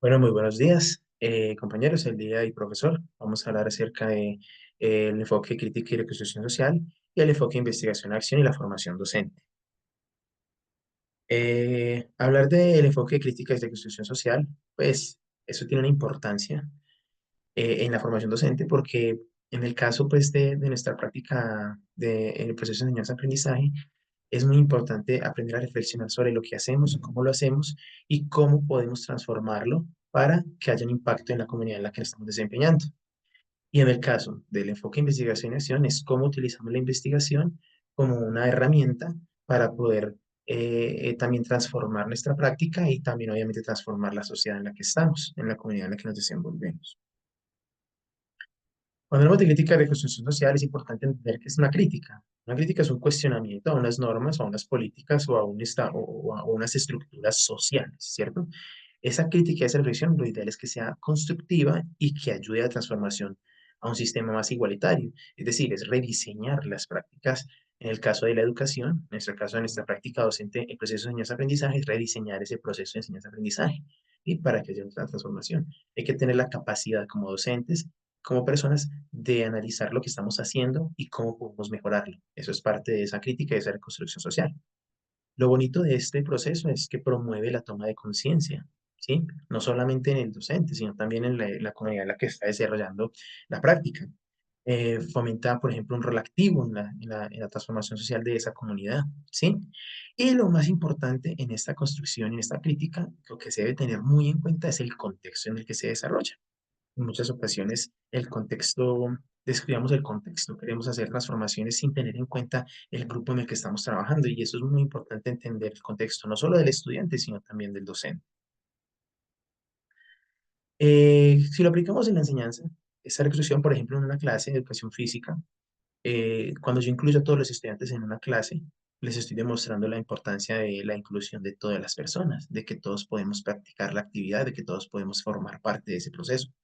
Bueno, muy buenos días, compañeros, el día y profesor. Vamos a hablar acerca de el enfoque crítica y reconstrucción social y el enfoque investigación, acción y la formación docente. Hablar del enfoque crítica y reconstrucción social, pues eso tiene una importancia en la formación docente porque en el caso pues de nuestra práctica en el proceso de enseñanza-aprendizaje, es muy importante aprender a reflexionar sobre lo que hacemos, cómo lo hacemos y cómo podemos transformarlo para que haya un impacto en la comunidad en la que nos estamos desempeñando. Y en el caso del enfoque investigación y acción es cómo utilizamos la investigación como una herramienta para poder también transformar nuestra práctica y también obviamente transformar la sociedad en la que estamos, en la comunidad en la que nos desenvolvemos. Cuando hablamos de crítica de reconstrucción social, es importante entender que es una crítica. Una crítica es un cuestionamiento a unas normas, a unas políticas o a, o a unas estructuras sociales, ¿cierto? Esa crítica, esa reflexión, lo ideal es que sea constructiva y que ayude a la transformación a un sistema más igualitario. Es decir, es rediseñar las prácticas. En el caso de la educación, en nuestro caso de nuestra práctica docente, el proceso de enseñanza-aprendizaje es rediseñar ese proceso de enseñanza-aprendizaje. Y para que haya una transformación, hay que tener la capacidad como docentes, como personas, de analizar lo que estamos haciendo y cómo podemos mejorarlo. Eso es parte de esa crítica y de esa reconstrucción social. Lo bonito de este proceso es que promueve la toma de conciencia, ¿sí? No solamente en el docente, sino también en la comunidad en la que está desarrollando la práctica. Fomenta, por ejemplo, un rol activo en la transformación social de esa comunidad, ¿sí? Y lo más importante en esta construcción, en esta crítica, lo que se debe tener muy en cuenta es el contexto en el que se desarrolla. En muchas ocasiones el contexto, descuidamos el contexto, queremos hacer transformaciones sin tener en cuenta el grupo en el que estamos trabajando y eso es muy importante entender el contexto, no solo del estudiante, sino también del docente. Si lo aplicamos en la enseñanza, esa reclusión, por ejemplo, en una clase de educación física, cuando yo incluyo a todos los estudiantes en una clase, les estoy demostrando la importancia de la inclusión de todas las personas, de que todos podemos practicar la actividad, de que todos podemos formar parte de ese proceso.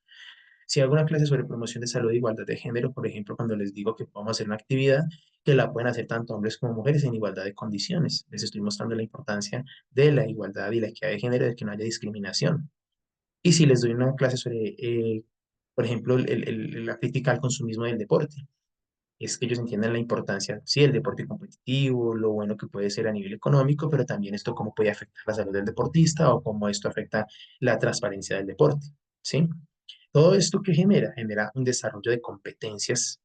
Si hago una clase sobre promoción de salud e igualdad de género, por ejemplo, cuando les digo que podemos hacer una actividad que la pueden hacer tanto hombres como mujeres en igualdad de condiciones, les estoy mostrando la importancia de la igualdad y la equidad de género, de que no haya discriminación. Y si les doy una clase sobre, por ejemplo, la crítica al consumismo del deporte, es que ellos entiendan la importancia, sí, del deporte competitivo, lo bueno que puede ser a nivel económico, pero también esto cómo puede afectar la salud del deportista o cómo esto afecta la transparencia del deporte, ¿sí? Todo esto que genera un desarrollo de competencias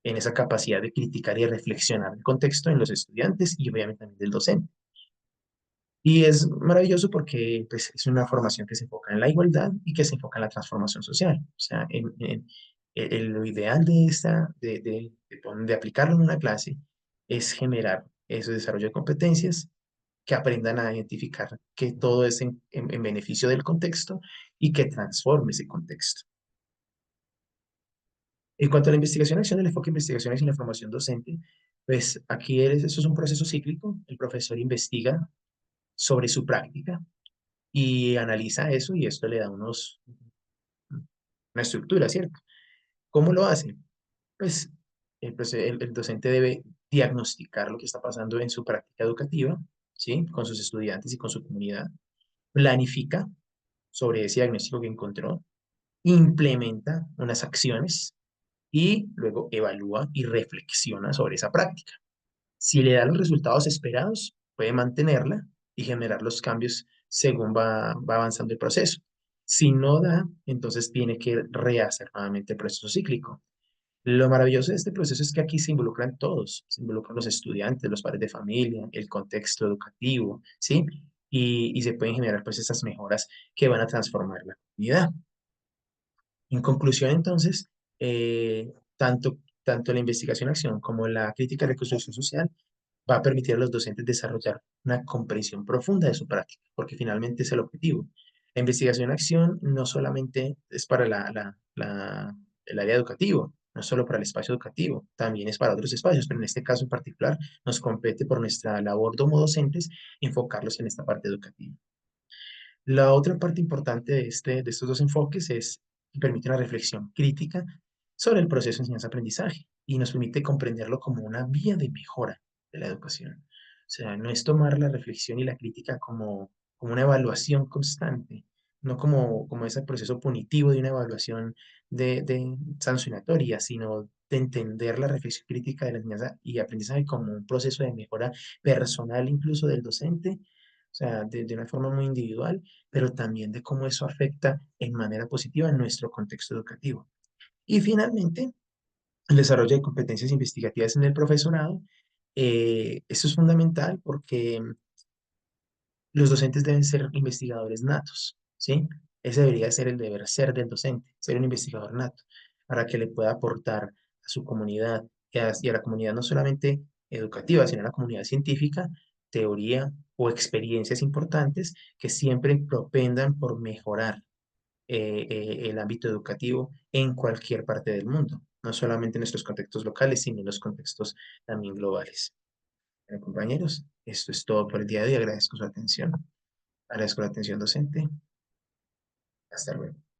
en esa capacidad de criticar y reflexionar el contexto en los estudiantes y obviamente también del docente. Y es maravilloso porque pues, es una formación que se enfoca en la igualdad y que se enfoca en la transformación social. O sea, lo ideal de de aplicarlo en una clase es generar ese desarrollo de competencias que aprendan a identificar que todo es en beneficio del contexto y que transforme ese contexto. En cuanto a la investigación, acción, el enfoque de investigación y la formación docente, pues aquí eso es un proceso cíclico. El profesor investiga sobre su práctica y analiza eso y esto le da una estructura, ¿cierto? ¿Cómo lo hace? Pues el docente debe diagnosticar lo que está pasando en su práctica educativa, ¿sí? Con sus estudiantes y con su comunidad. Planifica sobre ese diagnóstico que encontró, implementa unas acciones y luego evalúa y reflexiona sobre esa práctica. Si le da los resultados esperados, puede mantenerla y generar los cambios según va avanzando el proceso. Si no da, entonces tiene que rehacer nuevamente el proceso cíclico. Lo maravilloso de este proceso es que aquí se involucran todos, se involucran los estudiantes, los padres de familia, el contexto educativo, ¿sí? Y se pueden generar pues estas mejoras que van a transformar la comunidad. En conclusión, entonces, tanto la investigación-acción como la crítica de reconstrucción social va a permitir a los docentes desarrollar una comprensión profunda de su práctica, porque finalmente es el objetivo. La investigación-acción no solamente es para el área educativa, no solo para el espacio educativo, también es para otros espacios, pero en este caso en particular nos compete por nuestra labor como docentes enfocarlos en esta parte educativa. La otra parte importante de estos dos enfoques es que permite una reflexión crítica sobre el proceso de enseñanza-aprendizaje y nos permite comprenderlo como una vía de mejora de la educación. O sea, no es tomar la reflexión y la crítica como una evaluación constante, no como ese proceso punitivo de una evaluación de sancionatoria, sino de entender la reflexión crítica de la enseñanza y aprendizaje como un proceso de mejora personal incluso del docente, o sea, de una forma muy individual, pero también de cómo eso afecta en manera positiva en nuestro contexto educativo. Y finalmente, el desarrollo de competencias investigativas en el profesorado. Esto es fundamental porque los docentes deben ser investigadores natos, ¿sí? Ese debería ser el deber ser del docente, ser un investigador nato, para que le pueda aportar a su comunidad y a la comunidad no solamente educativa, sino a la comunidad científica, teoría o experiencias importantes que siempre propendan por mejorar el ámbito educativo en cualquier parte del mundo, no solamente en nuestros contextos locales, sino en los contextos también globales. Bueno, compañeros, esto es todo por el día de hoy. Agradezco su atención. Agradezco la atención docente. Hasta luego.